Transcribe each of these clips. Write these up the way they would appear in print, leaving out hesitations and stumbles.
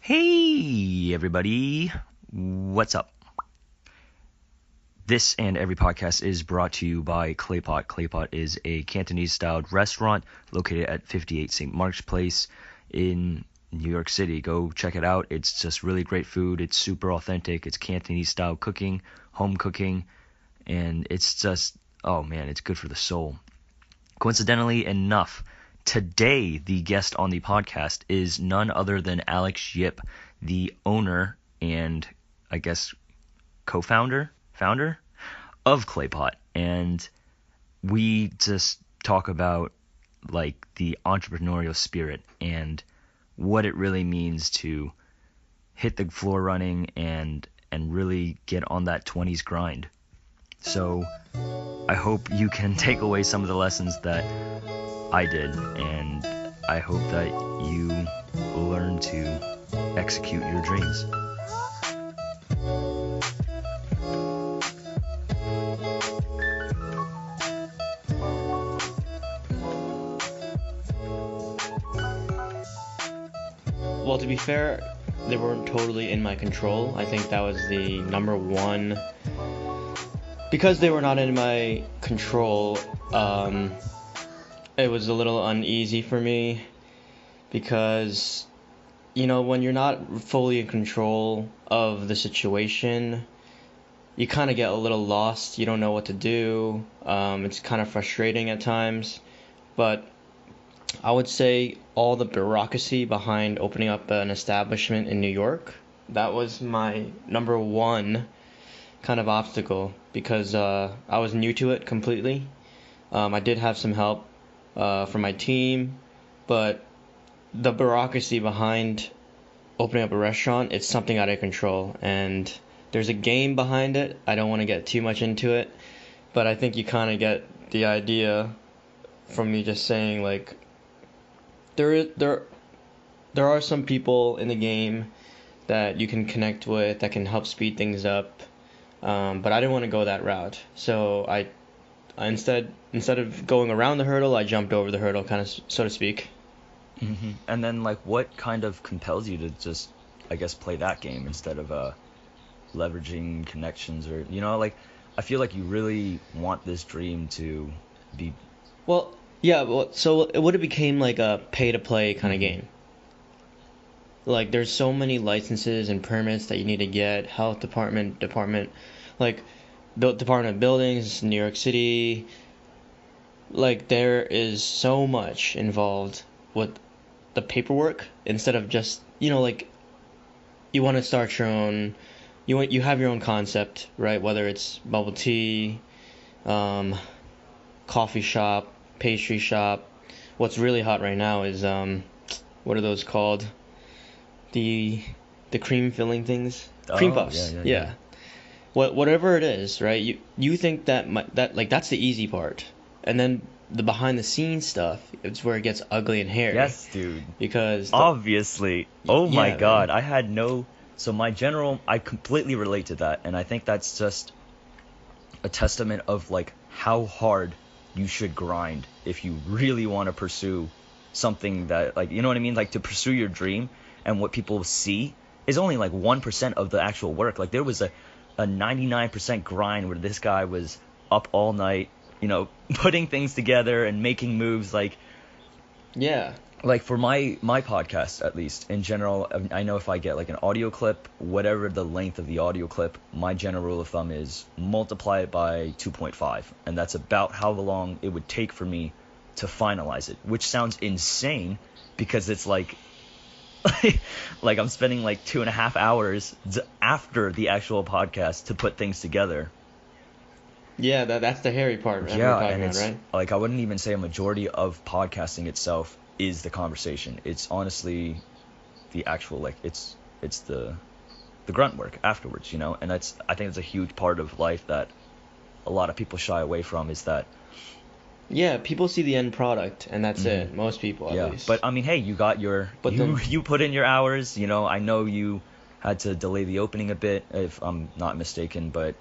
Hey, everybody. What's up? This and every podcast is brought to you by Claypot. Claypot is a Cantonese-styled restaurant located at 58 St. Mark's Place in New York City. Go check it out. It's just really great food. It's super authentic. It's Cantonese-style cooking, home cooking, and it's just, oh man, it's good for the soul. Coincidentally enough, today the guest on the podcast is none other than Alex Yip, the owner and I guess founder of Claypot. And we just talk about like the entrepreneurial spirit and what it really means to hit the floor running and really get on that 20s grind. So I hope you can take away some of the lessons that I did, and I hope that you learn to execute your dreams. Well, to be fair, they weren't totally in my control. I think that was the number one. Because they were not in my control, it was a little uneasy for me because, when you're not fully in control of the situation, you kind of get a little lost. You don't know what to do. It's kind of frustrating at times, but I would say all the bureaucracy behind opening up an establishment in New York, that was my number one kind of obstacle because I was new to it completely. I did have some help from my team, but the bureaucracy behind opening up a restaurant, it's something out of control, and there's a game behind it. I don't want to get too much into it, but I think you kind of get the idea from me just saying, like, there are some people in the game that you can connect with that can help speed things up. But I didn't want to go that route, so I instead of going around the hurdle, I jumped over the hurdle, kind of, so to speak. Mm-hmm. And then, like, what kind of compels you to just, I guess, play that game instead of leveraging connections or, I feel like you really want this dream to be. Well, yeah, so it would have became like a pay-to-play kind of game. Like, there's so many licenses and permits that you need to get. Health department, like, Department of Buildings, New York City. Like, there is so much involved with the paperwork instead of just, like, you want to start your own, you have your own concept, right? Whether it's bubble tea, coffee shop, pastry shop. What's really hot right now is, what are those called? The cream filling things, cream puffs. Yeah. Whatever it is, right? You think that that's the easy part, and then the behind the scenes stuff, it's where it gets ugly and hairy. Yes, dude. Because obviously, oh my God, man. I completely relate to that, and I think that's just a testament of like how hard you should grind if you really want to pursue something that, like, you know what I mean, like to pursue your dream. And what people see is only like 1% of the actual work. Like, there was a 99% grind where this guy was up all night, putting things together and making moves. Like, yeah, like for my podcast, at least in general, I know if I get like an audio clip, whatever the length of the audio clip, my general rule of thumb is multiply it by 2.5, and that's about how long it would take for me to finalize it, which sounds insane because it's like I'm spending like 2.5 hours after the actual podcast to put things together. Yeah, that's the hairy part. Yeah, and it's right? Like, I wouldn't even say a majority of podcasting itself is the conversation. It's honestly the actual, like, it's the grunt work afterwards, and I think it's a huge part of life that a lot of people shy away from, is that. Yeah, people see the end product, and that's it. Most people, at least. But I mean, hey, you got you put in your hours. I know you had to delay the opening a bit, if I'm not mistaken. But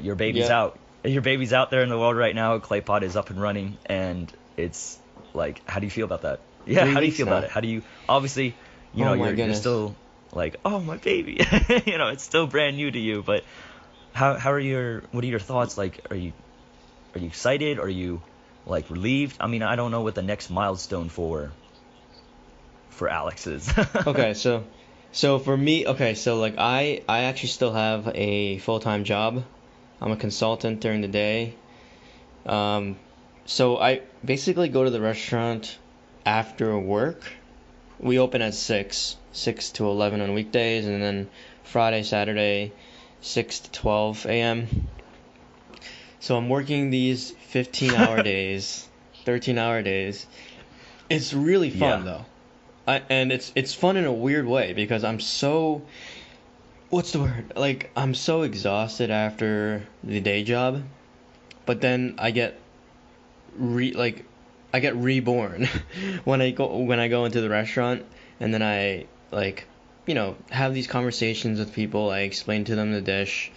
your baby's out. Your baby's out there in the world right now. Claypot is up and running, and it's like, how do you feel about that? Yeah, how do you feel about it? How do you, obviously, you're still like, oh, my baby. It's still brand new to you, but what are your thoughts? Like, are you excited? Are you like relieved? I mean, I don't know what the next milestone for Alex is. Okay, so for me, okay, so like I actually still have a full-time job. I'm a consultant during the day. Um, so I basically go to the restaurant after work. We open at 6 to 11 on weekdays, and then Friday, Saturday, 6 to 12 a.m. So I'm working these 15-hour days, 13-hour days. It's really fun Yeah. though. And it's fun in a weird way because I'm so, what's the word? Like I'm so exhausted after the day job, but then re like I get reborn when I go into the restaurant, and then I like have these conversations with people. I explain to them the dish,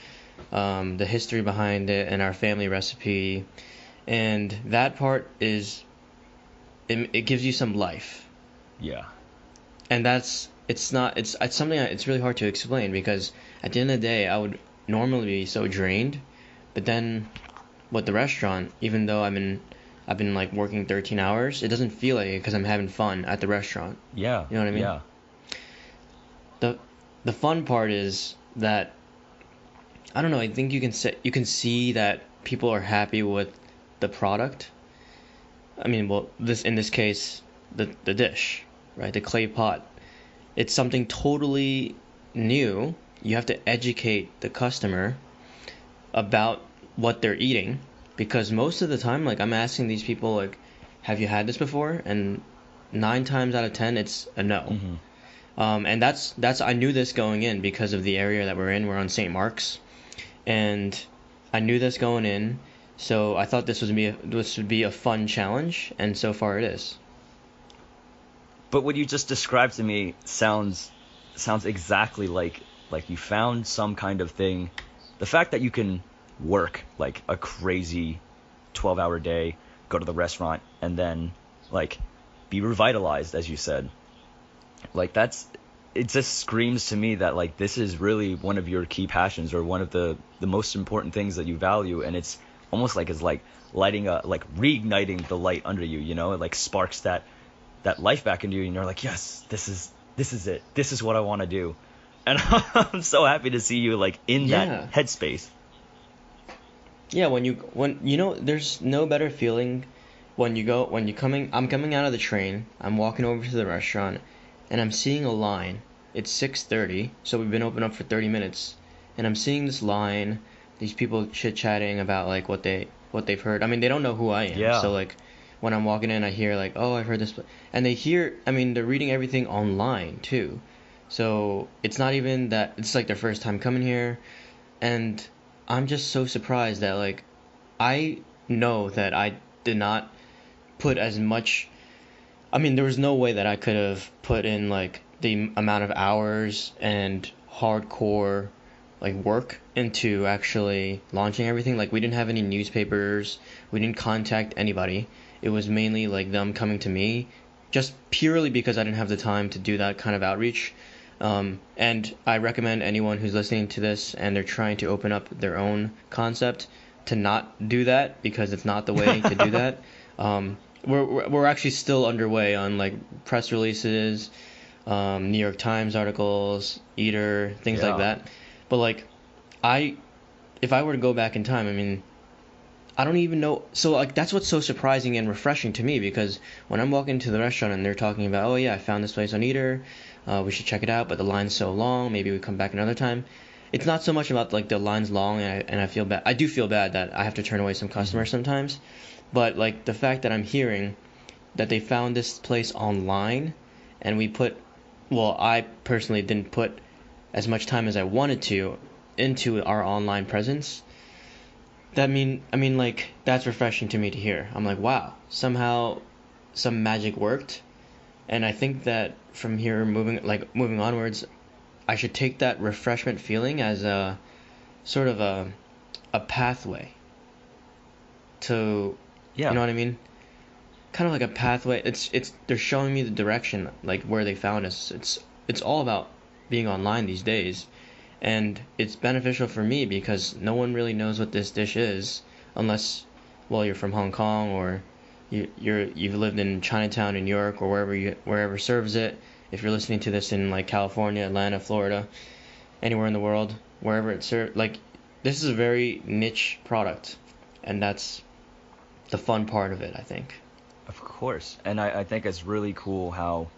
the history behind it, and our family recipe, and that part it gives you some life. Yeah. And that's it's something it's really hard to explain because at the end of the day I would normally be so drained, but then with the restaurant, even though I've been like working 13 hours, it doesn't feel like it because I'm having fun at the restaurant. Yeah. You know what I mean? Yeah. The the fun part is that I don't know, I think you can see that people are happy with the product. I mean, well, this in this case, the dish, right? The clay pot. It's something totally new. You have to educate the customer about what they're eating because most of the time, like I'm asking these people, like, have you had this before? And 9 times out of 10, it's a no. Hmm. And that's I knew this going in because of the area that we're in. We're on St. Mark's, and I knew this going in. So I thought this would be a fun challenge, and so far it is. But what you just described to me sounds exactly like you found some kind of thing. The fact that you can work like a crazy 12-hour day, go to the restaurant, and then like be revitalized, as you said. Like it just screams to me that like this is really one of your key passions or one of the most important things that you value, and it's almost like it's like lighting a like reigniting the light under you, it like sparks that life back into you, and you're like, yes, this is it, this is what I want to do. And I'm so happy to see you like in Yeah. that headspace. Yeah, when there's no better feeling when I'm coming out of the train, I'm walking over to the restaurant and I'm seeing a line. It's 6:30, so we've been open up for 30 minutes, and I'm seeing this line, these people chit-chatting about like what they've heard. I mean, they don't know who I am. Yeah. So like when I'm walking in, I hear like, "Oh, I've heard this." And I mean, they're reading everything online too. So it's not even that it's like their first time coming here, and I'm just so surprised that like I know that I did not put as much. I mean, there was no way that I could have put in like the amount of hours and hardcore like work into actually launching everything. Like we didn't have any newspapers, we didn't contact anybody. It was mainly like them coming to me just purely because I didn't have the time to do that kind of outreach. And I recommend anyone who's listening to this and they're trying to open up their own concept to not do that because it's not the way to do that. We're actually still underway on like press releases, New York Times articles, Eater, things like Yeah. that. But like, I if I were to go back in time, I mean, I don't even know. So like that's what's so surprising and refreshing to me because when I'm walking to the restaurant and they're talking about, oh yeah, I found this place on Eater, we should check it out, but the line's so long, maybe we come back another time. It's not so much about like the line's long and I feel bad. I do feel bad that I have to turn away some customers sometimes, but like the fact that I'm hearing that they found this place online and well, I personally didn't put as much time as I wanted to into our online presence. I mean, like that's refreshing to me to hear. I'm like, wow, somehow some magic worked, and I think that from here moving onwards, I should take that refreshment feeling as a sort of a pathway to, you Yeah. know what I mean? Kind of like a pathway. It's they're showing me the direction, like where they found us. It's all about being online these days. And it's beneficial for me because no one really knows what this dish is unless, well, you're from Hong Kong, or you've lived in Chinatown in New York, or wherever serves it. If you're listening to this in like California, Atlanta, Florida, anywhere in the world, wherever it's served, like, this is a very niche product, and that's the fun part of it, I think. Of course. And I think it's really cool how,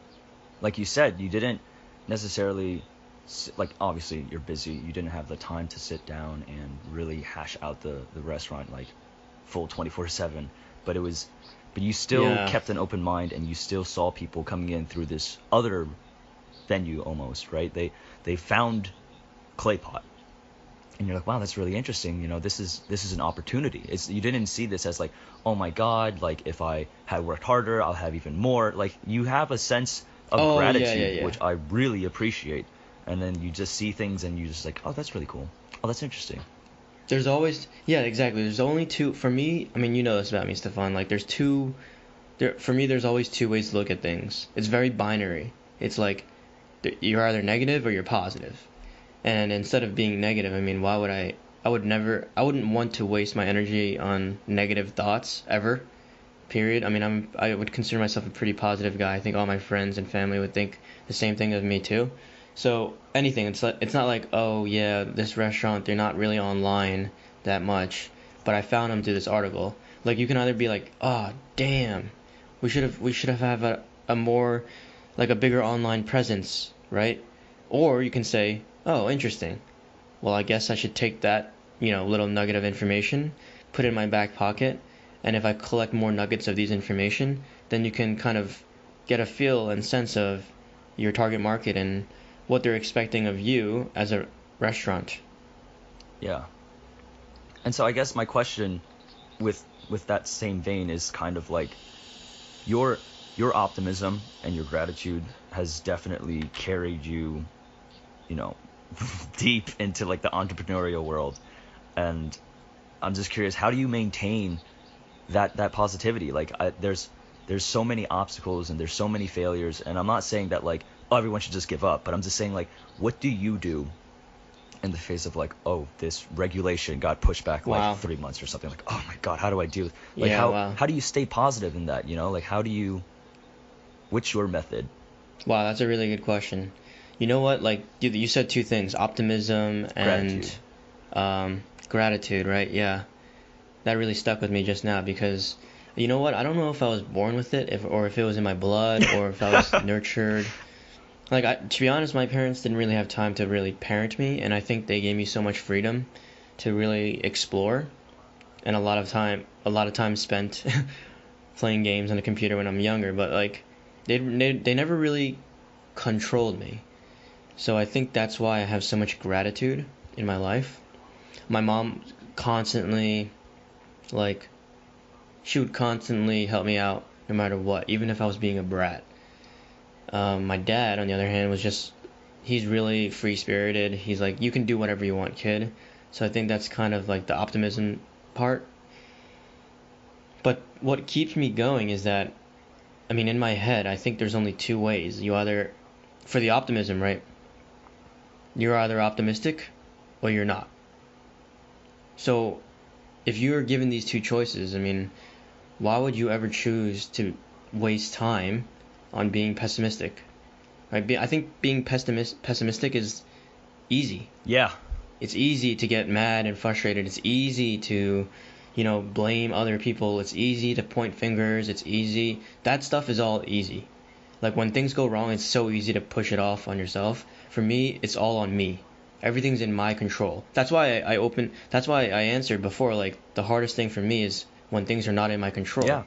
like you said, you didn't necessarily, like, obviously you're busy. You didn't have the time to sit down and really hash out the restaurant, like, full 24/7. But you still Yeah. kept an open mind, and you still saw people coming in through this other venue almost, right? They found Claypot, and you're like, wow, that's really interesting. This is an opportunity. You didn't see this as like, oh my God, like if I had worked harder, I'll have even more. Like, you have a sense of Oh, yeah, gratitude, yeah, yeah. which I really appreciate. And then you just see things, and you just like, oh, that's really cool. Oh, that's interesting. There's always, yeah, exactly. There's only two, for me, I mean, you know this about me, Stefan. Like, for me, there's always two ways to look at things. It's very binary. It's like, you're either negative or you're positive. And instead of being negative, I mean, I wouldn't want to waste my energy on negative thoughts ever, period. I mean, I would consider myself a pretty positive guy. I think all my friends and family would think the same thing of me too. So anything, it's not like, oh yeah, this restaurant, they're not really online that much, but I found them through this article. Like, you can either be like, oh damn, we should have have a more, like, a bigger online presence, right? Or you can say, oh, interesting. Well, I guess I should take that, little nugget of information, put it in my back pocket, and if I collect more nuggets of these information, then you can kind of get a feel and sense of your target market and what they're expecting of you as a restaurant. Yeah. And so I guess my question with that same vein is kind of like, your optimism and your gratitude has definitely carried you, you know, deep into like the entrepreneurial world. And I'm just curious, how do you maintain that positivity? Like, there's so many obstacles, and there's so many failures, and I'm not saying that like, oh, everyone should just give up, but I'm just saying, like, what do you do in the face of like, oh, this regulation got pushed back like Wow. 3 months or something, like, oh my God, how do I deal with, like, Yeah, wow. how do you stay positive in that, like, what's your method? Wow, that's a really good question. You know what? Like, you said two things, optimism and gratitude, right? Yeah. That really stuck with me just now because, you know what? I don't know if I was born with it, or if it was in my blood, or if I was nurtured. Like, to be honest, my parents didn't really have time to really parent me, and I think they gave me so much freedom to really explore, and a lot of time spent playing games on the computer when I'm younger. But like, they never really controlled me. So I think that's why I have so much gratitude in my life. My mom constantly, like, she would constantly help me out no matter what, even if I was being a brat. My dad, on the other hand, he's really free spirited. He's like, you can do whatever you want, kid. So I think that's kind of like the optimism part. But what keeps me going is that, I mean, in my head, I think there's only two ways. For the optimism, right? You're either optimistic or you're not. So if you're given these two choices, I mean, why would you ever choose to waste time on being pessimistic? Right? I think being pessimistic is easy. Yeah. It's easy to get mad and frustrated. It's easy to, blame other people. It's easy to point fingers. It's easy. That stuff is all easy. Like, when things go wrong, it's so easy to push it off on yourself. For me, it's all on me. Everything's in my control. That's why that's why I answered before, like, the hardest thing for me is when things are not in my control. Yeah.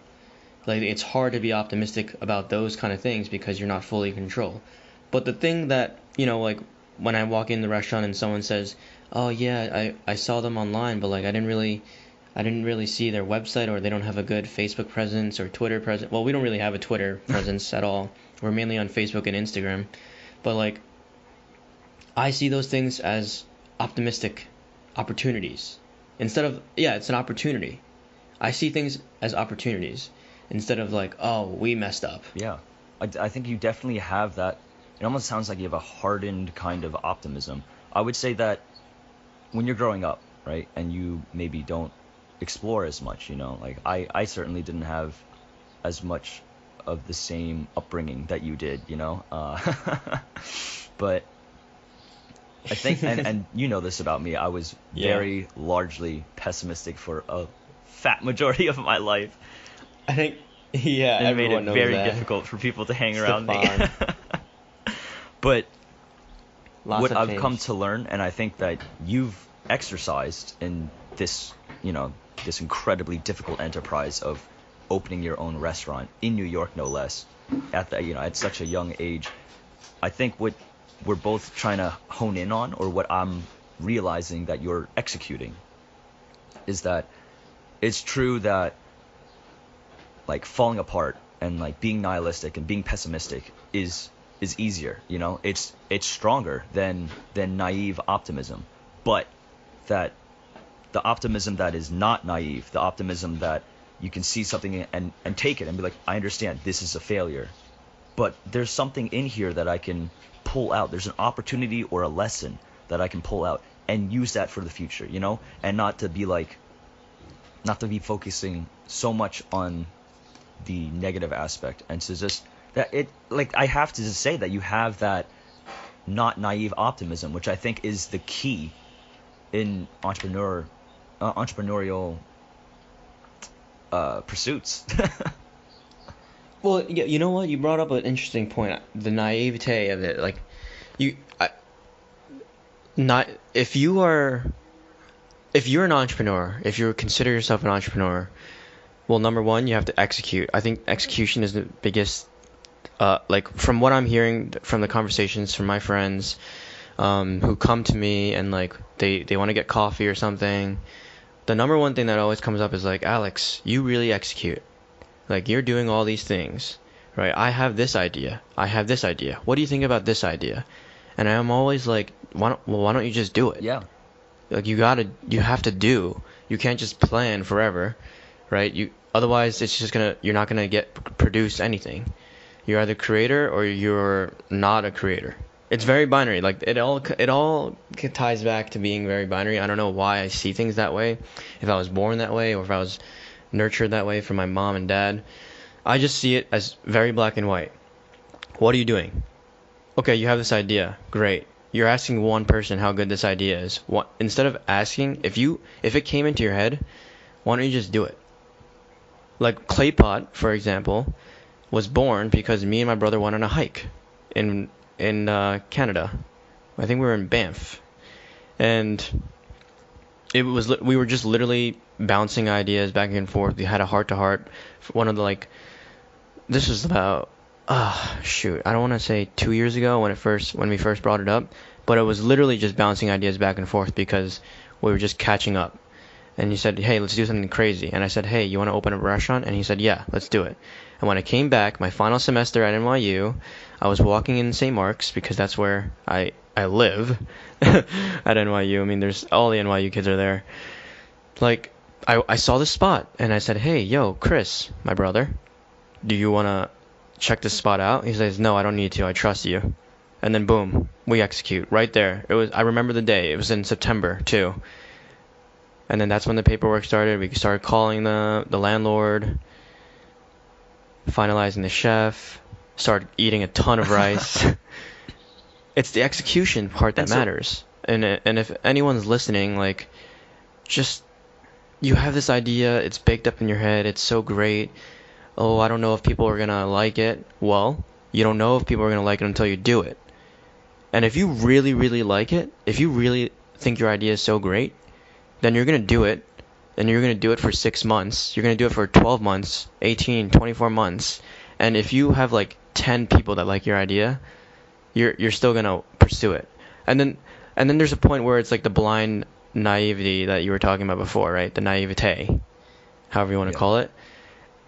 Like, it's hard to be optimistic about those kind of things because you're not fully in control. But the thing that, like, when I walk in the restaurant and someone says, oh yeah, I saw them online, but like, I didn't really see their website, or they don't have a good Facebook presence or Twitter presence. Well, we don't really have a Twitter presence at all. We're mainly on Facebook and Instagram. But like, I see those things as optimistic opportunities. It's an opportunity. I see things as opportunities instead of like, oh, we messed up. Yeah. I think you definitely have that it almost sounds like you have a hardened kind of optimism. I would say that when you're growing up, right, and you maybe don't explore as much, like I certainly didn't have as much of the same upbringing that you did, but I think, and you know this about me, I was Yeah. very largely pessimistic for a fat majority of my life, I think, yeah, and it made it everyone knows very that. difficult for people to hang around me. Stefan. But Lots what of I've come change. to learn, and I think that you've exercised in this, this incredibly difficult enterprise of opening your own restaurant in New York, no less, at such a young age. I think what we're both trying to hone in on, or what I'm realizing that you're executing, is that it's true that like falling apart and like being nihilistic and being pessimistic is easier, it's stronger than naive optimism, but that the optimism that is not naive, the optimism that you can see something and take it and be like, I understand this is a failure, but there's something in here that I can pull out. There's an opportunity or a lesson that I can pull out and use that for the future, and not to be focusing so much on the negative aspect, and to just that it like I have to just say that you have that not naive optimism, which I think is the key in entrepreneurial pursuits. Well, yeah, you know what? You brought up an interesting point. The naivete of it, like, you, I, not if you're an entrepreneur, if you consider yourself an entrepreneur, well, number one, you have to execute. I think execution is the biggest. Like from what I'm hearing from the conversations from my friends, who come to me and like they want to get coffee or something. The number one thing that always comes up is like, Alex, you really execute. Like you're doing all these things, right? I have this idea. I have this idea. What do you think about this idea? And I'm always like, why don't you just do it? Yeah. Like you have to do. You can't just plan forever, right? Otherwise it's just you're not gonna produce anything. You're either creator or you're not a creator. It's very binary. Like it all ties back to being very binary. I don't know why I see things that way. If I was born that way or if I was nurtured that way from my mom and dad, I just see it as very black and white. What are you doing? Okay, you have this idea. Great. You're asking one person how good this idea is. Instead of asking if it came into your head, why don't you just do it? Like Claypot, for example, was born because me and my brother went on a hike in Canada. I think we were in Banff, and we were just literally bouncing ideas back and forth. We had a heart to heart. One of the like, this was about shoot, I don't want to say 2 years ago when we first brought it up, but it was literally just bouncing ideas back and forth because we were just catching up. And he said, hey, let's do something crazy. And I said, hey, you want to open a restaurant? And he said, yeah, let's do it. And when I came back, my final semester at NYU, I was walking in St. Mark's because that's where I live at NYU. I mean, there's all the NYU kids are there. Like, I saw this spot and I said, hey, yo, Chris, my brother, do you want to check this spot out? He says, no, I don't need to. I trust you. And then boom, we execute right there. I remember the day. It was in September too. And then that's when the paperwork started. We started calling the landlord, finalizing the chef, started eating a ton of rice. It's the execution part that And so matters. And if anyone's listening, like, just you have this idea, it's baked up in your head, it's so great. Oh, I don't know if people are gonna like it. Well, you don't know if people are gonna like it until you do it. And if you really, really like it, if you really think your idea is so great, then you're going to do it, and you're going to do it for 6 months. You're going to do it for 12 months, 18, 24 months. And if you have like 10 people that like your idea, you're still going to pursue it. And then there's a point where it's like the blind naivety that you were talking about before, right? The naivete, however you want to yeah. call it.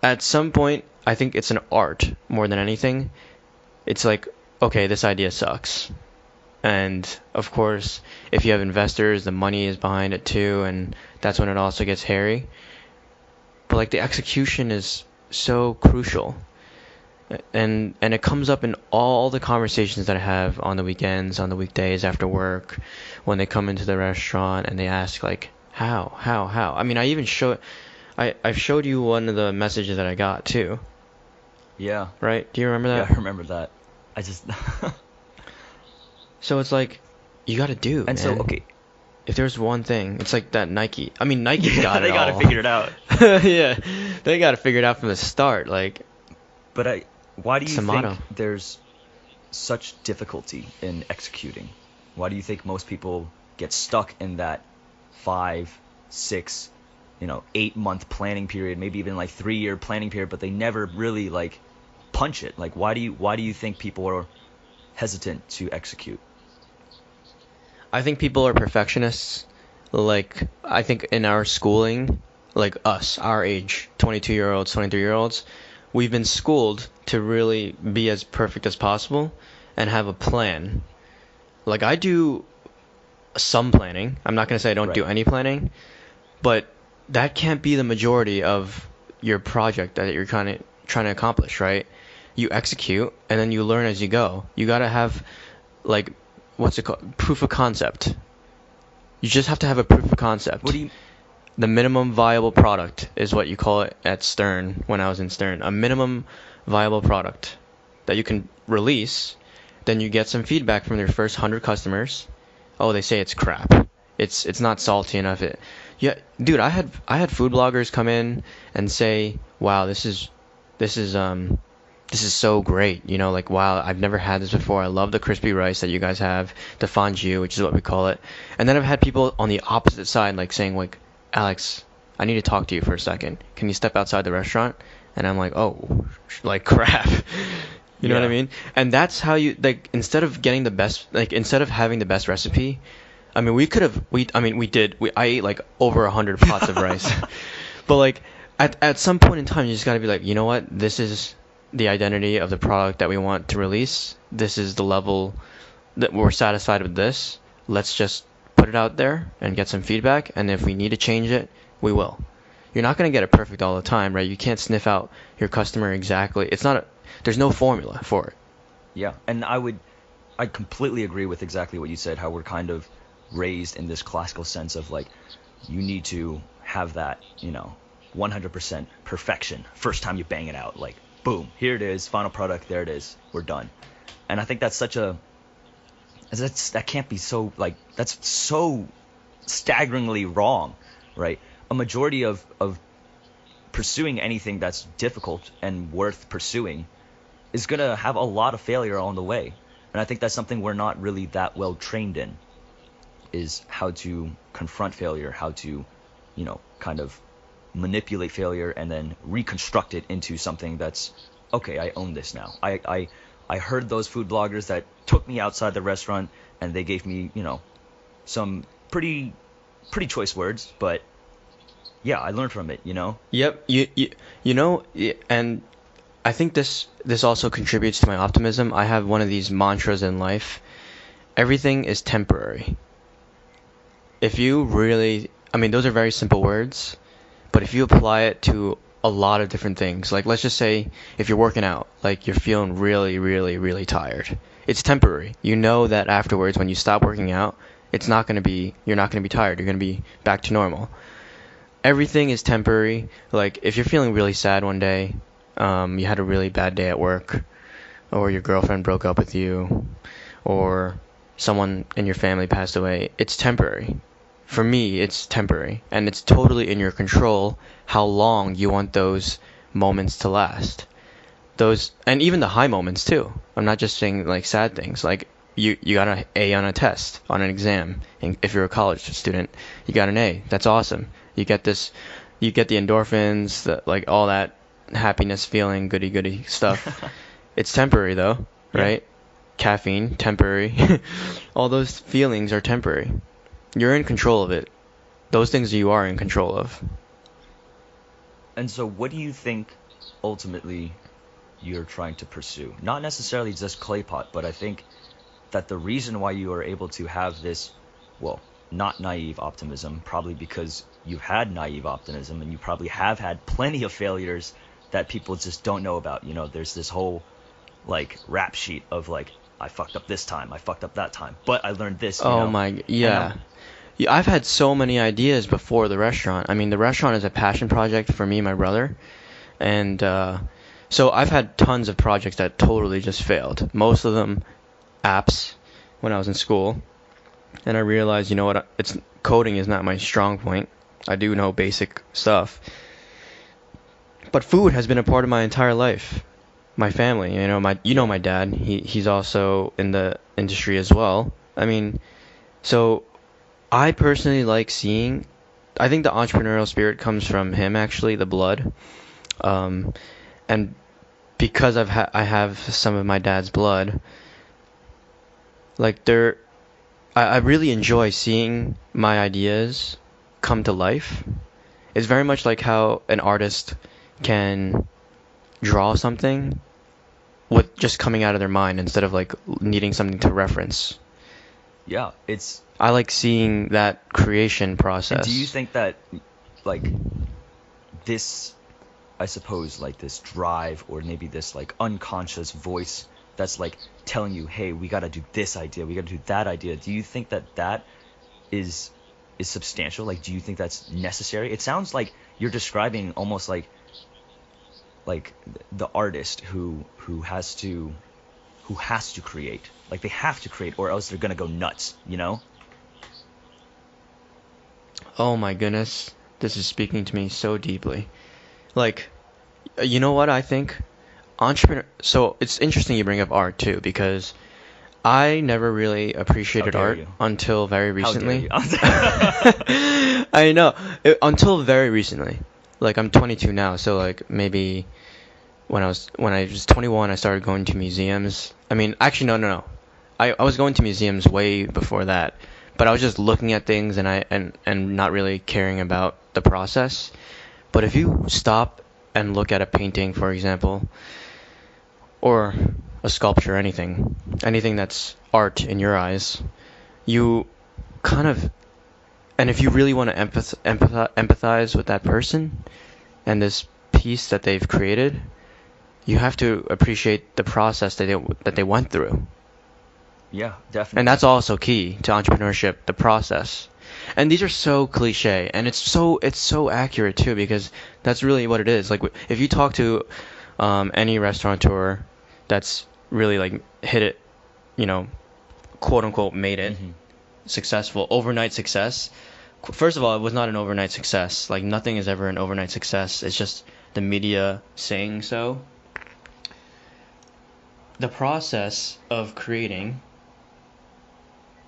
At some point, I think it's an art more than anything. It's like, okay, this idea sucks. And of course, if you have investors, the money is behind it too, and that's when it also gets hairy. But like the execution is so crucial. And it comes up in all the conversations that I have on the weekends, on the weekdays after work, when they come into the restaurant and they ask like, how? I mean, I've showed you one of the messages that I got too, Yeah. right? Do you remember Yeah, that? I remember that. I just So it's like, you gotta do, and so man. okay. If there's one thing, it's like that Nike. I mean, Nike's Yeah, got they it gotta all. figure it out. Yeah, they got to figure it out from the start. Like, But why do it's you a think motto. there's such difficulty in executing? Why do you think most people get stuck in that 5, 6, 8 month planning period, maybe even like 3 year planning period, but they never really like punch it? Like, why do you think people are hesitant to execute? I think people are perfectionists. Like, I think in our schooling, like us, our age, 22-year-olds, 23-year-olds, we've been schooled to really be as perfect as possible and have a plan. Like, I do some planning. I'm not going to say I don't do Right. any planning, but that can't be the majority of your project that you're trying to accomplish, right? You execute and then you learn as you go. You got to have like what's it called? Proof of concept. You just have to have a proof of What concept. do you The minimum viable product is what you call it at Stern when I was in Stern. A minimum viable product that you can release, then you get some feedback from your first 100 customers. Oh, they say it's crap. It's not salty enough. Yeah, dude, I had food bloggers come in and say, "Wow, this is this is so great. You know, like wow, I've never had this before. I love the crispy rice that you guys have, the fondue, which is what we call it." And then I've had people on the opposite side like saying like, "Alex, I need to talk to you for a second. Can you step outside the restaurant?" And I'm like, "Oh, like crap." You know what I Yeah. mean? And that's how you like instead of getting the best like instead of having the best recipe, I mean we did I ate like over 100 pots of rice. But like at some point in time you just got to be like, "You know what? This is the identity of the product that we want to release. This is the level that we're satisfied with this. Let's just put it out there and get some feedback, and if we need to change it, we will." You're not going to get it perfect all the time, right? You can't sniff out your customer exactly. There's no formula for it. Yeah, and I completely agree with exactly what you said, how we're kind of raised in this classical sense of like, you need to have that, 100% perfection. First time you bang it out, like, boom, here it is, final product, there it is, we're done. And I think that can't be so, like, that's so staggeringly wrong, right? A majority of pursuing anything that's difficult and worth pursuing is going to have a lot of failure on the way. And I think that's something we're not really that well trained in, is how to confront failure, how to, kind of manipulate failure and then reconstruct it into something that's, okay, I own this now. I heard those food bloggers that took me outside the restaurant and they gave me, some pretty choice words, but yeah, I learned from it. Yep. And I think this also contributes to my optimism. I have one of these mantras in life. Everything is temporary. If you really, I mean, those are very simple words, but if you apply it to a lot of different things, like let's just say if you're working out, like you're feeling really, really, really tired, it's temporary. You know that afterwards, when you stop working out, you're not going to be tired. You're going to be back to normal. Everything is temporary. Like if you're feeling really sad one day, you had a really bad day at work, or your girlfriend broke up with you, or someone in your family passed away, it's temporary. For me, it's temporary, and it's totally in your control how long you want those moments to last. Those, and even the high moments too. I'm not just saying like sad things. Like you got an A on a test, on an exam, and if you're a college student, you got an A. That's awesome. You get this, you get the endorphins, like all that happiness feeling, goody goody stuff. It's temporary though, Yeah. right? Caffeine, temporary. All those feelings are temporary. You're in control of it. Those things you are in control of. And so what do you think ultimately you're trying to pursue? Not necessarily just clay pot, but I think that the reason why you are able to have this, well, not naive optimism, probably because you've had naive optimism and you probably have had plenty of failures that people just don't know about. You know, there's this whole like rap sheet of like, I fucked up this time, I fucked up that time, but I learned this. You Oh know, my, and yeah. Yeah, I've had so many ideas before the restaurant. I mean, the restaurant is a passion project for me and my brother. And so I've had tons of projects that totally just failed. Most of them apps when I was in school. And I realized, you know what, it's coding is not my strong point. I do know basic stuff. But food has been a part of my entire life. My family, my dad, he's also in the industry as well. I mean, so I personally like seeing. I think the entrepreneurial spirit comes from him actually, the blood. Um, and because I have some of my dad's blood, like I really enjoy seeing my ideas come to life. It's very much like how an artist can draw something with just coming out of their mind instead of like needing something to reference. yeah, it's. I like seeing that creation And process. do you think that like this, I suppose, like this drive or maybe this like unconscious voice that's like telling you, hey, we got to do this idea, we got to do that idea. Do you think that that is substantial? Like, do you think that's necessary? It sounds like you're describing almost like the artist who has to create. Like they have to create, or else they're gonna go nuts. You know? Oh my goodness, this is speaking to me so deeply. Like, you know what I think? Entrepreneur. So it's interesting you bring up art too, because I never really appreciated dare art you. until very How dare recently. you? I know. Until very recently. Like I'm 22 now, so like maybe when I was 21, I started going to museums. I mean, actually no. I was going to museums way before that, but I was just looking at things and not really caring about the process. But if you stop and look at a painting, for example, or a sculpture, anything that's art in your eyes, you kind of, and if you really want to empathize with that person and this piece that they've created, you have to appreciate the process that they went through. Yeah, definitely. And that's also key to entrepreneurship, the process. And these are so cliche, and it's so accurate too, because that's really what it is. Like if you talk to any restaurateur that's really like hit it, you know, quote unquote made it successful, overnight success. First of all, it was not an overnight success. Like nothing is ever an overnight success. It's just the media saying so. The process of creating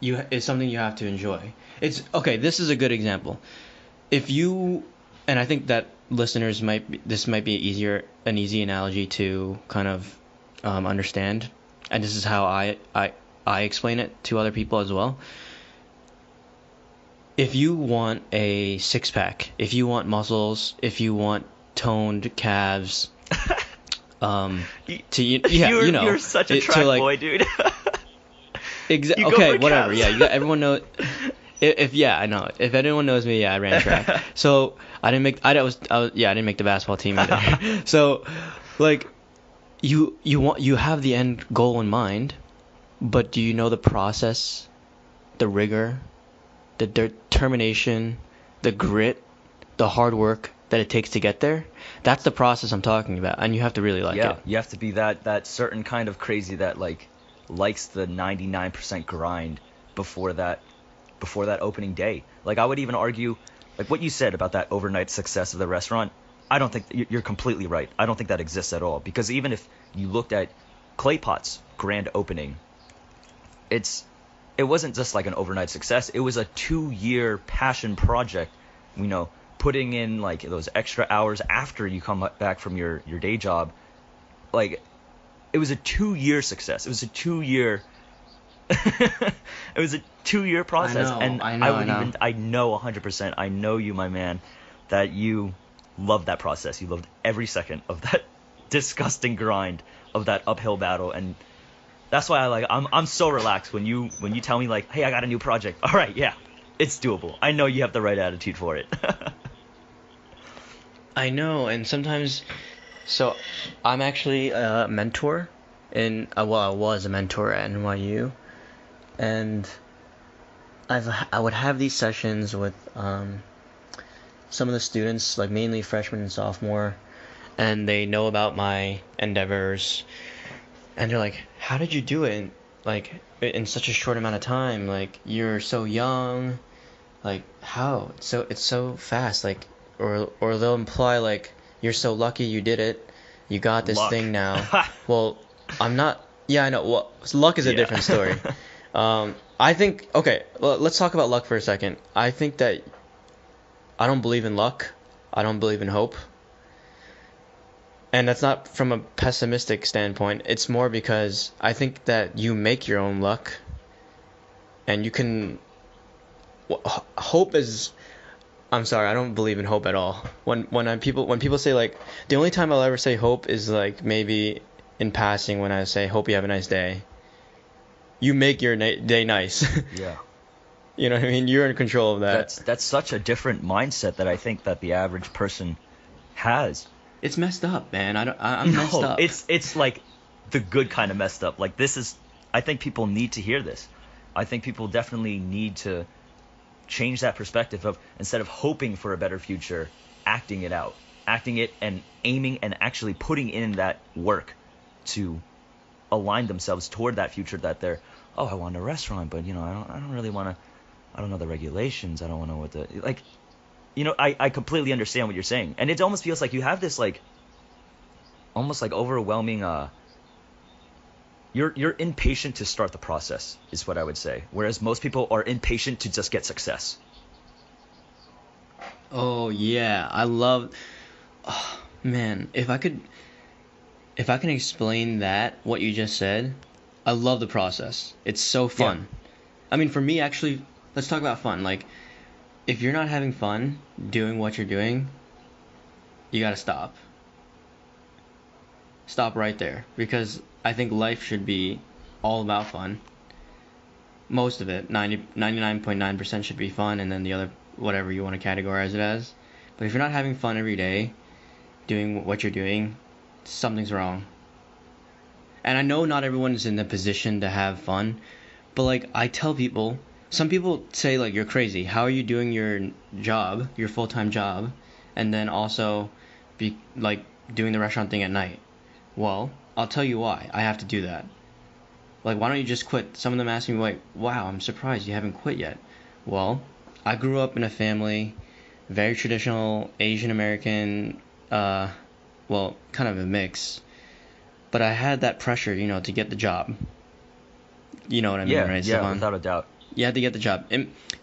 is something you have to enjoy. It's okay. This is a good example. If you, and I think that listeners this might be an easy analogy to kind of understand, and this is how I explain it to other people as well. If you want a six pack, if you want muscles, if you want toned calves, you're such a track boy, dude. Okay, whatever. Yeah, everyone knows. I know. If anyone knows me, yeah, I ran track. So I didn't make. I didn't make the basketball team either. So, like, you have the end goal in mind, but do you know the process, the rigor, the determination, the grit, the hard work that it takes to get there? That's the process I'm talking about, and you have to really like it. Yeah, you have to be that certain kind of crazy that likes the 99% grind before that opening day. Like I would even argue, like what you said about that overnight success of the restaurant, I don't think you're completely right. I don't think that exists at all, because even if you looked at Claypot's grand opening, it wasn't just like an overnight success. It was a 2-year passion project, you know, putting in like those extra hours after you come back from your day job. Like it was a 2-year success. It was a 2-year it was a 2-year process. I know 100%. I know you, my man, that you loved that process. You loved every second of that disgusting grind of that uphill battle, and that's why I'm so relaxed when you tell me like, hey, I got a new project. All right, yeah, it's doable. I know you have the right attitude for it. I know, and So I'm actually a mentor well, I was a mentor at NYU, and I would have these sessions with some of the students, like mainly freshman and sophomore, and they know about my endeavors, and they're like, "How did you do it? Like in such a short amount of time? Like you're so young. Like how? It's so fast. Like or they'll imply like you're so lucky you did it. You got this Luck. thing now. Well, I'm not. Yeah, I know. Well, luck is a Yeah. different story. I think okay. Let's talk about luck for a second. I think that I don't believe in luck. I don't believe in hope. And that's not from a pessimistic standpoint. It's more because I think that you make your own luck, and you can. Hope is. I'm sorry, I don't believe in hope at all. When people say like the only time I'll ever say hope is like maybe in passing when I say hope you have a nice day. You make your day nice. Yeah. You know what I mean? You're in control of that. That's such a different mindset that I think that the average person has. It's messed up, man. I'm messed No, up. it's like the good kind of messed up. Like this is, I think people need to hear this. I think people definitely need to change that perspective of instead of hoping for a better future, acting it out, acting it and aiming and actually putting in that work to align themselves toward that future that they're, oh, I want a restaurant, but I don't really want to, I don't know the regulations. I don't know what the like. I completely understand what you're saying, and it almost feels like you have this like, almost like overwhelming. You're impatient to start the process, is what I would say. Whereas most people are impatient to just get success. Oh yeah, I love. Oh, man, if I can explain that what you just said, I love the process. It's so Yeah. fun. I mean, for me actually, let's talk about fun. Like if you're not having fun doing what you're doing, you got to stop. Stop right there because I think life should be all about fun. Most of it, 99.9% should be fun and then the other whatever you want to categorize it as. But if you're not having fun every day doing what you're doing, something's wrong. And I know not everyone is in the position to have fun, but like I tell people, some people say like you're crazy. How are you doing your job, your full-time job, and then also be like doing the restaurant thing at night? Well, I'll tell you why. I have to do that. Like, why don't you just quit? Some of them ask me, like, wow, I'm surprised you haven't quit yet. Well, I grew up in a family, very traditional Asian American, well, kind of a mix. But I had that pressure, to get the job. You know what I mean, Yeah, right, yeah, Stefan? without a doubt. You had to get the job.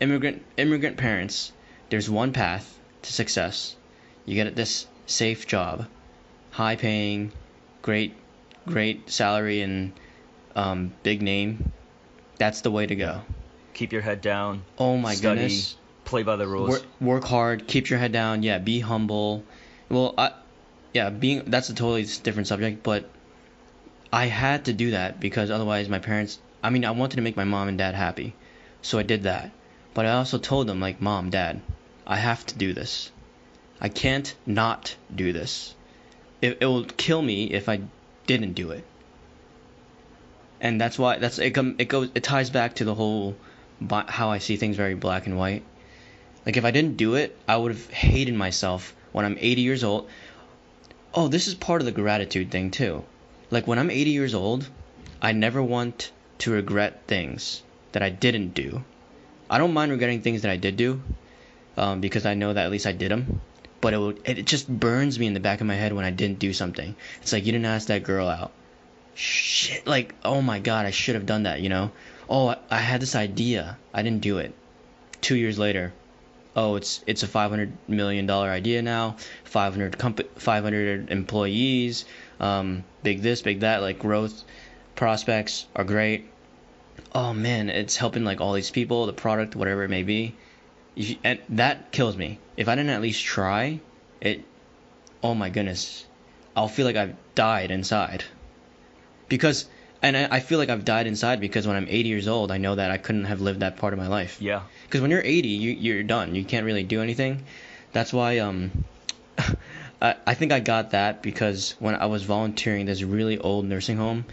Immigrant parents, there's one path to success. You get this safe job, high paying, great, great salary and big name. That's the way to Yeah. go. Keep your head down. Oh my Study. goodness. Play by the rules. Work hard, keep your head down. Yeah, be humble. Well, yeah, being that's a totally different subject, but I had to do that because otherwise my parents, I mean, I wanted to make my mom and dad happy. So I did that. But I also told them like, "Mom, Dad, I have to do this. I can't not do this. It will kill me if I didn't do it." And that's why it ties back to the whole how I see things very black and white. Like if I didn't do it, I would have hated myself when I'm 80 years old. Oh, this is part of the gratitude thing too. Like when I'm 80 years old, I never want to regret things that I didn't do. I don't mind regretting things that I did do, because I know that at least I did them. But it just burns me in the back of my head when I didn't do something. It's like you didn't ask that girl out. Shit, like oh my god, I should have done that. Oh, I had this idea, I didn't do it. 2 years later, oh, it's a $500 million idea now, 500 employees, big this, big that, like growth prospects are great. Oh man, it's helping like all these people, the product, whatever it may be. And that kills me. If I didn't at least try, it, oh my goodness, I'll feel like I've died inside. Because, and I feel like I've died inside because when I'm 80 years old, I know that I couldn't have lived that part of my life. Yeah. Because when you're 80, you're done. You can't really do anything. That's why I think I got that because when I was volunteering this really old nursing home,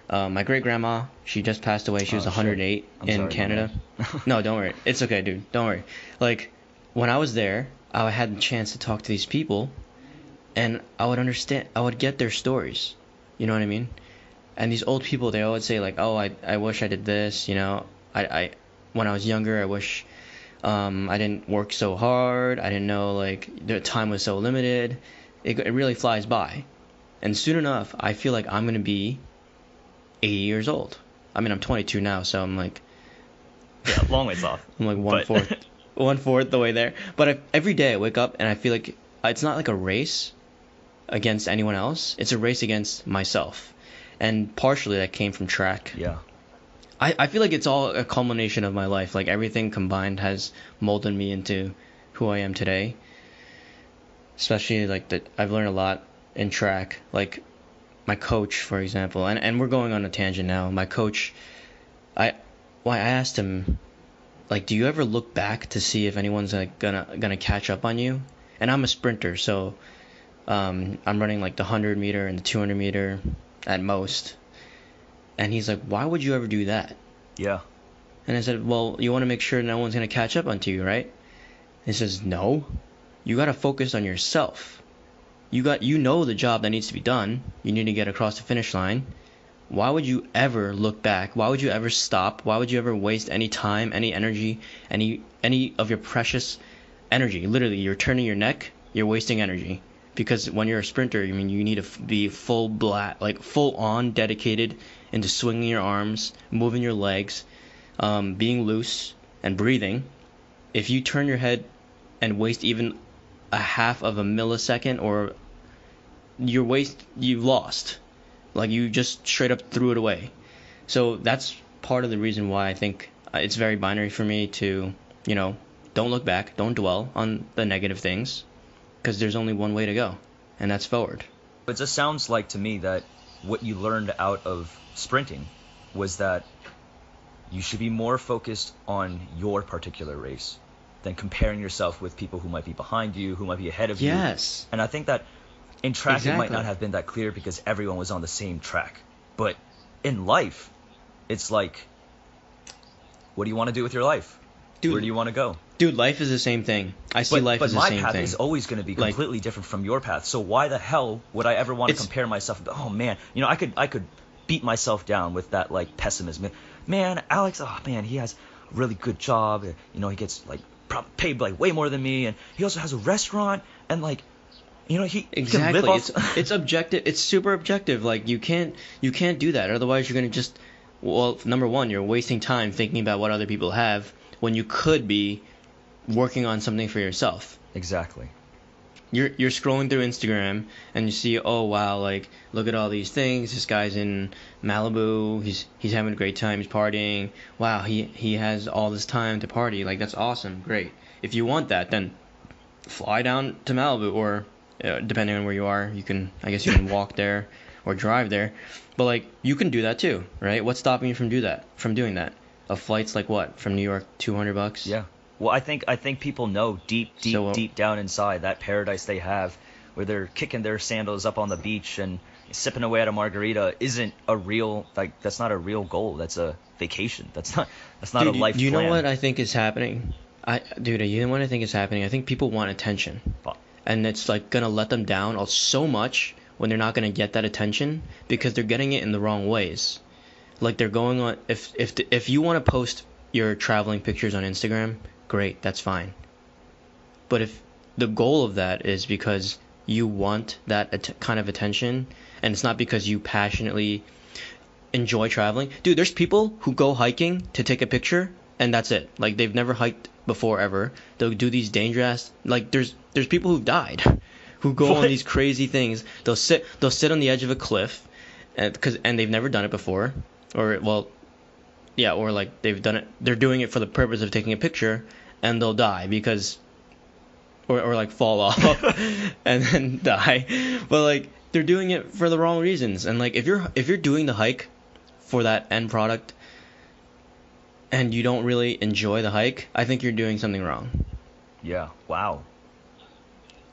my great grandma, she just passed away. She was Oh, shit. 108 I'm in sorry, my Canada. man. No, don't worry. It's okay, dude. Don't worry. Like, when I was there, I had the chance to talk to these people, and I would understand. I would get their stories. You know what I mean? And these old people, they always say like, "Oh, I wish I did this." You know, I when I was younger, I wish I didn't work so hard. I didn't know like the time was so limited. It really flies by. And soon enough, I feel like I'm gonna be 80 years old. I mean, I'm 22 now, so I'm like Yeah, long ways off. I'm like But one fourth the way there. But every day I wake up and I feel like it's not like a race against anyone else. It's a race against myself. And partially that came from track. yeah, I feel like it's all a culmination of my life. Like everything combined has molded me into who I am today. Especially like that I've learned a lot in track. Like my coach, for example, and we're going on a tangent now. My coach, I I asked him like, do you ever look back to see if anyone's like gonna catch up on you? And I'm a sprinter, so I'm running like the 100 meter and the 200 meter at most. And he's like, why would you ever do that? yeah, And I said, well, you want to make sure no one's gonna catch up onto you, right? He says, no, you gotta focus on yourself. You know the job that needs to be done. You need to get across the finish line. Why would you ever look back? Why would you ever stop? Why would you ever waste any time, any energy, any of your precious energy? Literally, you're turning your neck, you're wasting energy. Because when you're a sprinter, I mean, you need to be full on dedicated into swinging your arms, moving your legs, being loose and breathing. If you turn your head and waste even a half of a millisecond, or you've lost. Like you just straight up threw it away. So that's part of the reason why I think it's very binary for me to, don't look back, don't dwell on the negative things, because there's only one way to go, and that's forward. it just sounds like to me that what you learned out of sprinting was that you should be more focused on your particular race than comparing yourself with people who might be behind you, who might be ahead of you. Yes. And I think that in track it might Exactly. not have been that clear because everyone was on the same track. But in life, it's like, what do you want to do with your life? Dude, Where do you want to go? Dude, life is the same thing. I see life But as the my same path thing. is always going to be Like- completely different from your path. So why the hell would I ever want to It's- compare myself? Oh man, I could beat myself down with that like pessimism. Man, Alex, oh man, he has a really good job. He gets like paid like way more than me, and he also has a restaurant, and like, he can Exactly. live off. It's objective. It's super objective. Like you can't do that. Otherwise, you're gonna just number one, you're wasting time thinking about what other people have when you could be working on something for yourself. Exactly. You're scrolling through Instagram and you see, oh wow, like look at all these things. This guy's in Malibu. He's having a great time. He's partying. Wow, he has all this time to party. Like that's awesome. Great. If you want that, then fly down to Malibu, or depending on where you are, I guess you can walk there or drive there. But like you can do that too, right? What's stopping you from doing that? A flight's like what, from New York, $200? Yeah. Well, I think people know deep down inside that paradise they have, where they're kicking their sandals up on the beach and sipping away at a margarita, isn't a real, like, that's not a real goal. That's a vacation. That's not Dude, a life do you know plan. what I think is happening? You know what I think is happening? I think people want attention, Fuck. and it's like gonna let them down so much when they're not gonna get that attention because they're getting it in the wrong ways. Like they're going on, if you want to post your traveling pictures on Instagram, great, that's fine. But if the goal of that is because you want that kind of attention, and it's not because you passionately enjoy traveling, dude, there's people who go hiking to take a picture and that's it. Like they've never hiked before ever. They'll do these dangerous, like there's people who've died who go on What? these crazy things. They'll sit on the edge of a cliff, and they've never done it before, or well, yeah, or like they've done it. They're doing it for the purpose of taking a picture, and they'll die because, or like fall off and then die. But like they're doing it for the wrong reasons. And like if you're doing the hike for that end product, and you don't really enjoy the hike, I think you're doing something wrong. Yeah. Wow.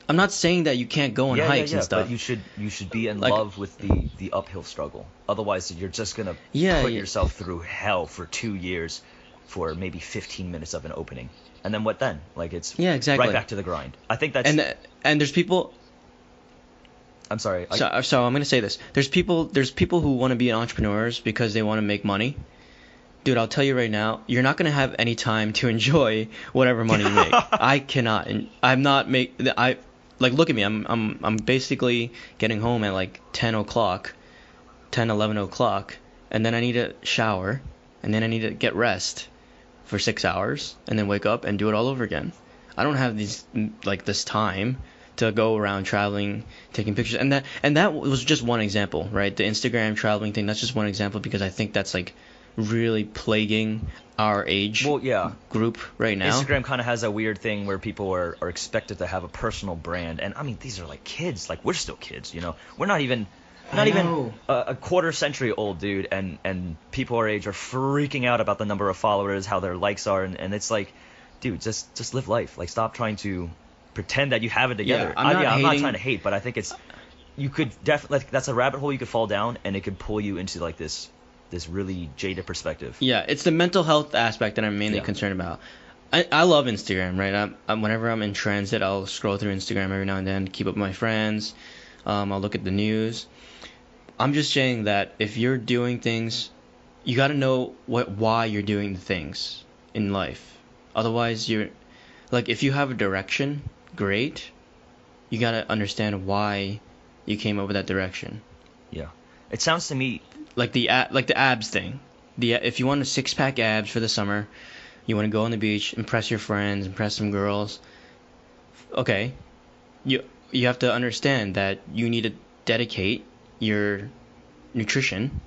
I'm not saying that you can't go on hikes and stuff. But you should be in Like, love with the uphill struggle. Otherwise, you're just gonna yeah, put yeah, yourself through hell for 2 years for maybe 15 minutes of an opening. And then what then? Like it's yeah, right exactly. back to the grind. I think that's. And there's people. I'm sorry. So I'm gonna say this. There's people who want to be entrepreneurs because they want to make money. Dude, I'll tell you right now, you're not gonna have any time to enjoy whatever money you make. I cannot, and I'm not make. I like look at me. I'm basically getting home at like 10 o'clock, 10, 11 o'clock, and then I need to shower, and then I need to get rest for 6 hours, and then wake up and do it all over again. I don't have this time to go around traveling, taking pictures, and that was just one example, right? The Instagram traveling thing, that's just one example because I think that's like really plaguing our age Well, yeah. group right now. Instagram kind of has a weird thing where people are expected to have a personal brand, and I mean these are like kids, like we're still kids, you know. We're not even know. a quarter century old, dude, and people our age are freaking out about the number of followers, how their likes are, and it's like, dude, just live life. Like stop trying to pretend that you have it together. Yeah, I'm not not hating. trying to hate, but I think it's you could definitely like that's a rabbit hole you could fall down, and it could pull you into like this really jaded perspective. Yeah, it's the mental health aspect that I'm mainly Yeah. concerned about. I love Instagram, right? Whenever I'm in transit, I'll scroll through Instagram every now and then, keep up with my friends. I'll look at the news. I'm just saying that if you're doing things, you got to know why you're doing the things in life. Otherwise, you're like if you have a direction, great. You got to understand why you came up with that direction. Yeah. It sounds to me Like the abs thing. If you want a six-pack abs for the summer, you want to go on the beach, impress your friends, impress some girls. Okay, you have to understand that you need to dedicate your nutrition.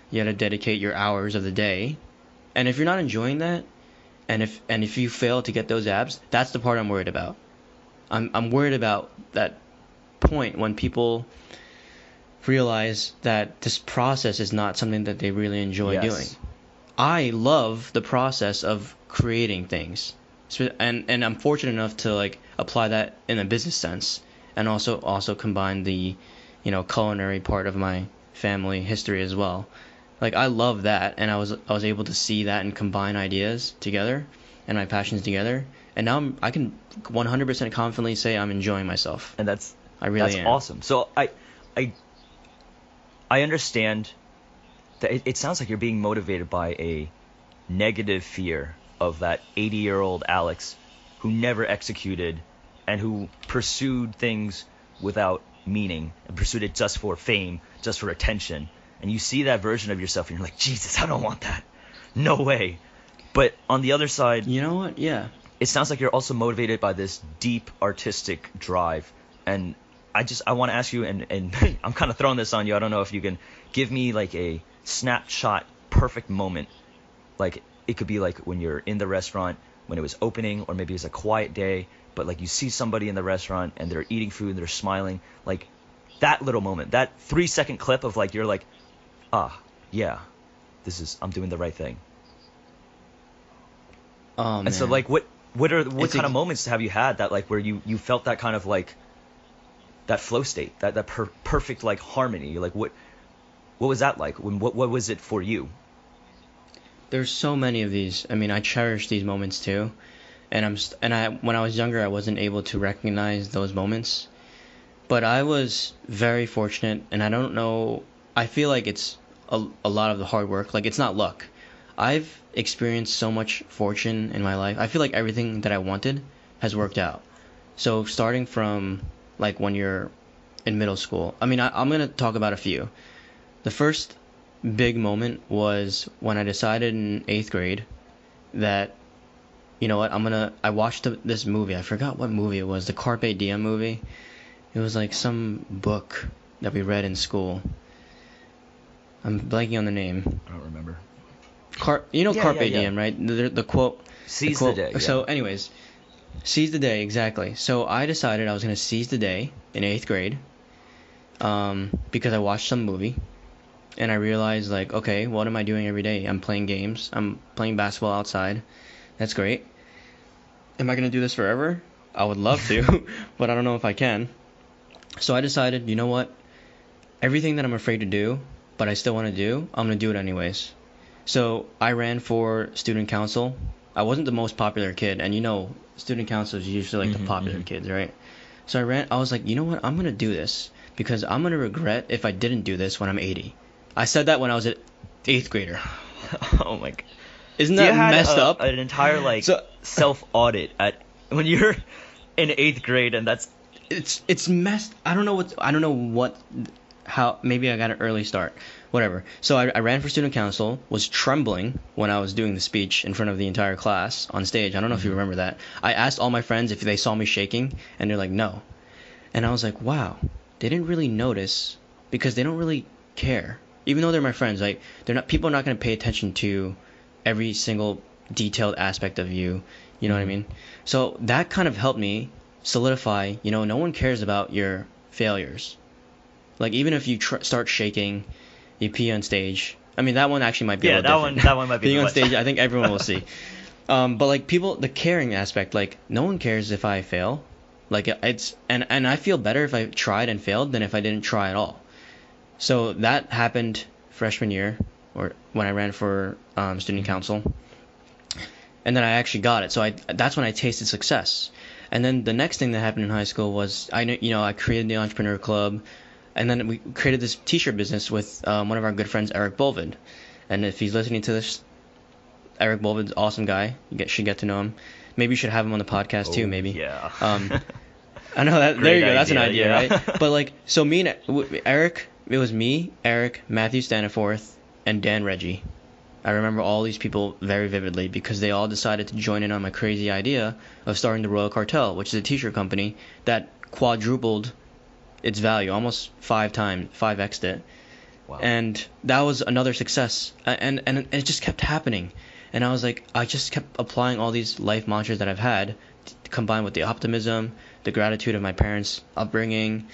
You got to dedicate your hours of the day, and if you're not enjoying that, and if you fail to get those abs, that's the part I'm worried about. I'm worried about that point when people realize that this process is not something that they really enjoy Yes. doing. I love the process of creating things, and I'm fortunate enough to like apply that in a business sense, and also combine the, culinary part of my family history as well. Like I love that, and I was able to see that and combine ideas together and my passions together, and now I can 100% confidently say I'm enjoying myself. and that's I really am. awesome. So I understand that it sounds like you're being motivated by a negative fear of that 80-year-old Alex who never executed and who pursued things without meaning and pursued it just for fame, just for attention. And you see that version of yourself and you're like, Jesus, I don't want that. No way. But on the other side, You know what? Yeah. it sounds like you're also motivated by this deep artistic drive. And I want to ask you, and I'm kind of throwing this on you. I don't know if you can give me like a snapshot perfect moment. Like it could be like when you're in the restaurant when it was opening, or maybe it's a quiet day, but like you see somebody in the restaurant and they're eating food and they're smiling. Like that little moment, that 3-second clip of like you're like, yeah, I'm doing the right thing. Oh man. And so like what It's kind of moments have you had that like where you felt that kind of like that flow state, that perfect like harmony? Like what was that like? What was it for you? There's so many of these. I mean, I cherish these moments too, and when I was younger, I wasn't able to recognize those moments, but I was very fortunate, and I don't know. I feel like it's a lot of the hard work. Like it's not luck. I've experienced so much fortune in my life. I feel like everything that I wanted has worked out. So starting from like when you're in middle school. I mean, I'm gonna talk about a few. The first big moment was when I decided in 8th grade that, you know what, I watched this movie. I forgot what movie it was, the Carpe Diem movie. It was like some book that we read in school. I'm blanking on the name. I don't remember. Carpe Yeah. Diem, right? The quote. Seize quote. the day. Yeah. So, anyways, seize the day, exactly. So I decided I was gonna seize the day in 8th grade, because I watched some movie, and I realized like, okay, what am I doing every day? I'm playing games. I'm playing basketball outside. That's great. Am I gonna do this forever? I would love to, but I don't know if I can. So I decided, you know what? Everything that I'm afraid to do, but I still want to do, I'm going to do it anyways. So I ran for student council. I wasn't the most popular kid, and student council is usually like the popular kids, right? So I was like, you know what? I'm going to do this because I'm going to regret if I didn't do this when I'm 80. I said that when I was an 8th grader. Oh my god. Isn't So you that had messed up? an entire self-audit at when you're in 8th grade, and that's It's messed. I don't know what how maybe I got an early start. Whatever. So I ran for student council, was trembling when I was doing the speech in front of the entire class on stage. I don't know if you remember that. I asked all my friends if they saw me shaking, and they're like, no. And I was like, wow, they didn't really notice because they don't really care. Even though they're my friends, like people are not going to pay attention to every single detailed aspect of you. You know what I mean? So that kind of helped me solidify, no one cares about your failures. Like even if you start shaking, you pee on stage. I mean, that one actually might be a little different. that one might be Being on stage, I think everyone will see. But like the caring aspect, like no one cares if I fail. Like and I feel better if I tried and failed than if I didn't try at all. So that happened freshman year, or when I ran for student council, and then I actually got it. So that's when I tasted success. And then the next thing that happened in high school was I created the entrepreneur club. And then we created this T-shirt business with one of our good friends, Eric Bolvid. And if he's listening to this, Eric Bolvid's awesome guy. Should get to know him. Maybe you should have him on the podcast too. Maybe. Yeah. I know that. There you go. That's an idea, yeah. right? But like, so me and Eric, it was me, Eric, Matthew Staniforth, and Dan Reggie. I remember all these people very vividly because they all decided to join in on my crazy idea of starting the Royal Cartel, which is a T-shirt company that quadrupled its value, almost 5x'd it. Wow. And that was another success, and it just kept happening. And I was like, I just kept applying all these life mantras that I've had, combined with the optimism, the gratitude of my parents' upbringing.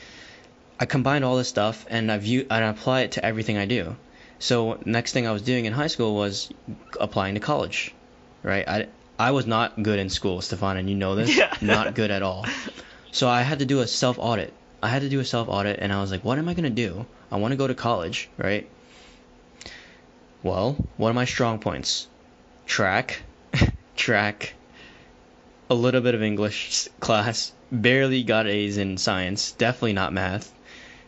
I combined all this stuff, and I apply it to everything I do. So next thing I was doing in high school was applying to college, right? I was not good in school, Stefan, and you know this. Yeah. Not good at all. So I had to do a self-audit. And I was like, what am I going to do? I want to go to college, right? Well, what are my strong points? Track, a little bit of English class, barely got A's in science, definitely not math.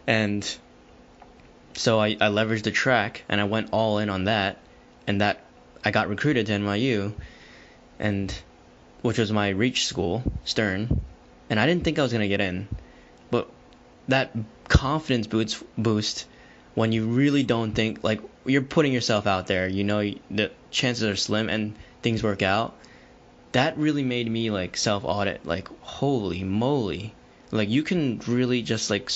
And so I leveraged the track, and I went all in on that, and that I got recruited to NYU, and which was my reach school, Stern, and I didn't think I was going to get in. But that confidence boost when you really don't think, like, you're putting yourself out there, the chances are slim and things work out, that really made me like self-audit, like, holy moly, like, you can really just like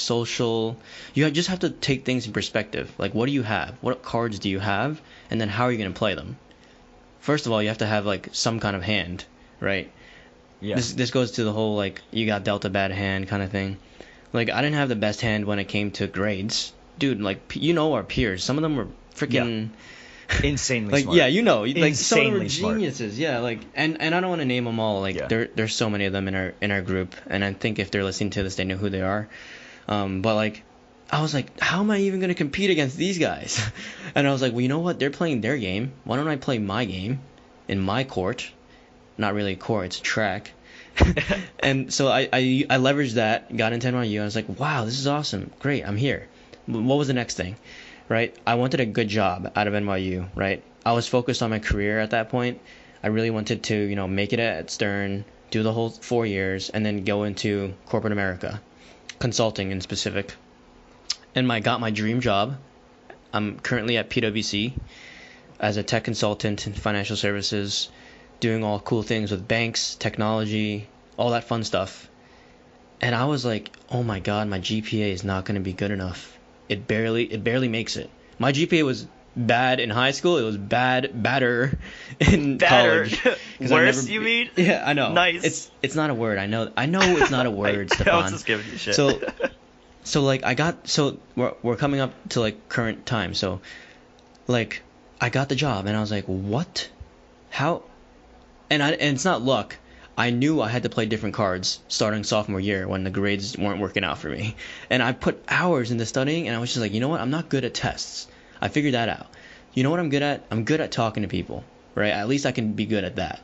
you just have to take things in perspective. Like, what do you have, what cards do you have, and then how are you going to play them? First of all, you have to have like some kind of hand, right? Yeah. This goes to the whole like you got dealt a bad hand kind of thing. Like, I didn't have the best hand when it came to grades. Dude, like, our peers. Some of them were freaking... Insanely like, smart. Yeah, like, some of them were Insanely smart. geniuses. Yeah, like, and I don't want to name them all. Like, there's so many of them in our group. And I think if they're listening to this, they know who they are. But, like, I was like, how am I even going to compete against these guys? And I was like, well, you know what? They're playing their game. Why don't I play my game in my court? Not really a court, it's a track. And so I leveraged that, got into NYU. I was like, wow, this is awesome. Great, I'm here. What was the next thing, right? I wanted a good job out of NYU, right? I was focused on my career at that point. I really wanted to, make it at Stern, do the whole 4 years, and then go into corporate America, consulting in specific. And I got my dream job. I'm currently at PwC as a tech consultant in financial services, doing all cool things with banks, technology, all that fun stuff. And I was like, oh my god, my GPA is not going to be good enough. It barely makes it. My GPA was bad in high school. It was badder in college. Worse, you mean? Yeah, I know. Nice. It's not a word. I know it's not a word, Stefan. I was just giving you shit. So like we're coming up to like current time. So like I got the job and I was like, what? How? And it's not luck. I knew I had to play different cards starting sophomore year when the grades weren't working out for me. And I put hours into studying, and I was just like, you know what? I'm not good at tests. I figured that out. You know what I'm good at? I'm good at talking to people, right? At least I can be good at that.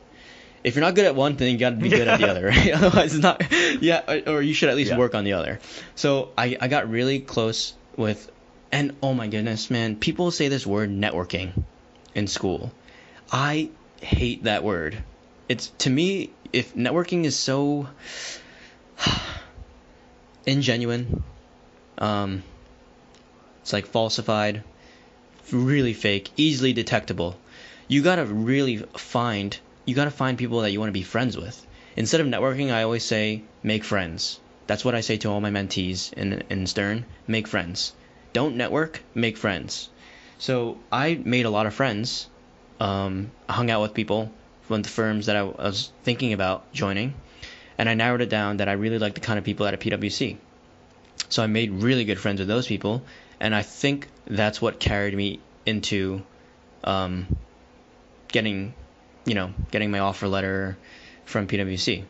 If you're not good at one thing, you got to be good at the other, right? Otherwise, it's not. Yeah, or you should at least work on the other. So I got really close with, and oh my goodness, man, people say this word networking in school. I hate that word. It's, to me, if networking is so ingenuine, it's like falsified, really fake, easily detectable. You gotta find people that you want to be friends with. Instead of networking, I always say make friends. That's what I say to all my mentees in Stern. Make friends. Don't network, make friends. So I made a lot of friends. I hung out with people from the firms that I was thinking about joining, and I narrowed it down that I really like the kind of people at a PwC. So I made really good friends with those people, and I think that's what carried me into getting my offer letter from PwC.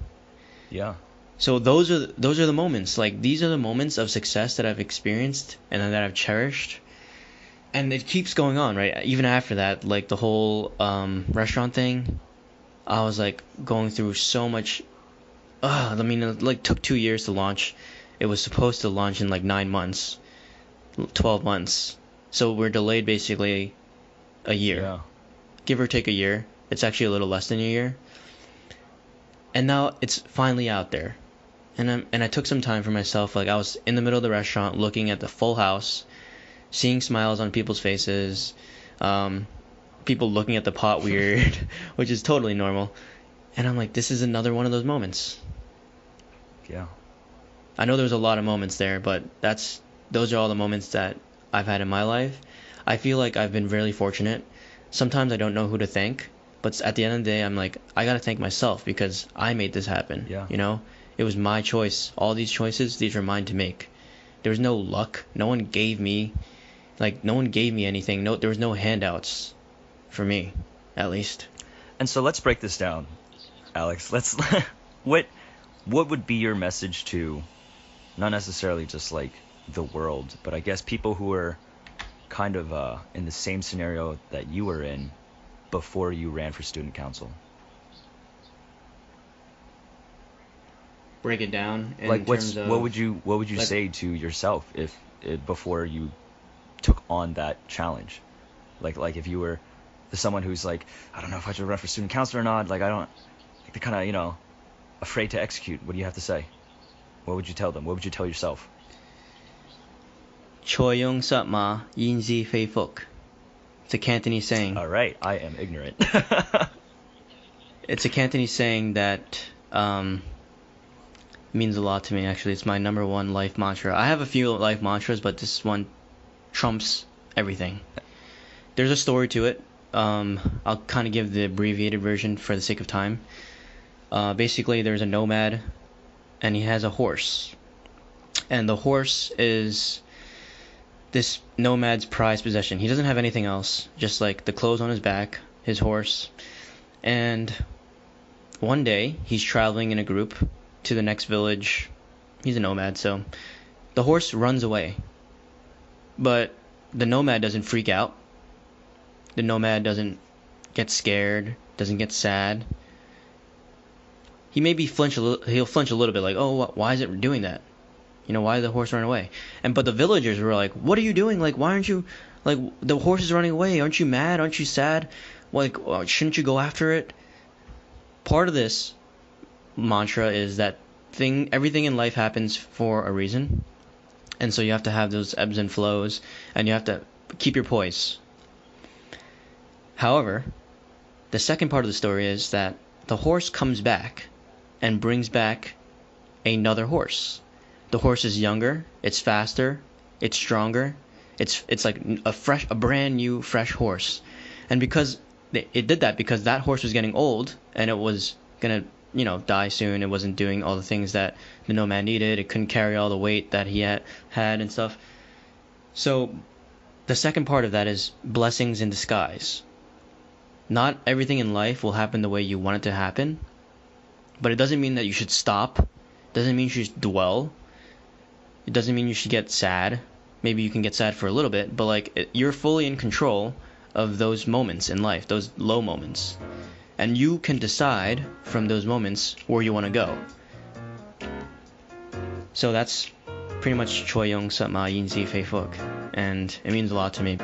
Yeah. So those are the moments. Like, these are the moments of success that I've experienced and that I've cherished, and it keeps going on, right? Even after that, like the whole restaurant thing, I was like going through so much. I mean, it like took 2 years to launch. It was supposed to launch in like 9 months, 12 months. So we're delayed basically a year. Yeah. Give or take a year. It's actually a little less than a year. And now it's finally out there. And I took some time for myself. Like, I was in the middle of the restaurant looking at the full house, seeing smiles on people's faces, people looking at the pot weird, which is totally normal. And I'm like, this is another one of those moments. Yeah. I know there's a lot of moments there, but those are all the moments that I've had in my life. I feel like I've been really fortunate. Sometimes I don't know who to thank, but at the end of the day, I'm like, I gotta thank myself because I made this happen. Yeah. You know, it was my choice. All these choices, these were mine to make. There was no luck. No one gave me anything. There was no handouts for me, at least. And so let's break this down, Alex. Let's what would be your message to, not necessarily just like the world, but I guess people who are kind of in the same scenario that you were in before you ran for student council? Break it down in like terms of, what would you like, say to yourself if before you took on that challenge? Like if you were someone who's like, I don't know if I should run for student council or not, like I don't, like, they're kind of, afraid to execute. What do you have to say? What would you tell them? What would you tell yourself? Choyong Satma Yinzi Fei Fuk. It's a Cantonese saying. All right, I am ignorant. It's a Cantonese saying that means a lot to me, actually. It's my number one life mantra. I have a few life mantras, but this one trumps everything. There's a story to it. I'll kind of give the abbreviated version for the sake of time. Basically, there's a nomad, and he has a horse. And the horse is this nomad's prized possession. He doesn't have anything else, just like the clothes on his back, his horse. And one day, he's traveling in a group to the next village. He's a nomad, so the horse runs away. But the nomad doesn't freak out. The nomad doesn't get scared, doesn't get sad. He maybe he'll flinch a little bit, like, oh, why is it doing that? Why did the horse run away? But the villagers were like, what are you doing? Like, why aren't you, like, the horse is running away. Aren't you mad? Aren't you sad? Like, shouldn't you go after it? Part of this mantra is that everything in life happens for a reason. And so you have to have those ebbs and flows, and you have to keep your poise. However, the second part of the story is that the horse comes back and brings back another horse. The horse is younger, it's faster, it's stronger, it's like a brand new fresh horse. And because it did that, because that horse was getting old and it was gonna die soon. It wasn't doing all the things that the nomad needed. It couldn't carry all the weight that he had and stuff. So the second part of that is blessings in disguise. Not everything in life will happen the way you want it to happen, But it doesn't mean that you should stop. It doesn't mean you should dwell. It doesn't mean you should get sad. Maybe you can get sad for a little bit, but like you're fully in control of those moments in life, those low moments. And you can decide from those moments where you want to go. So that's pretty much Choi Young Sat Ma Yin Si Fei Fook, and it means a lot to me.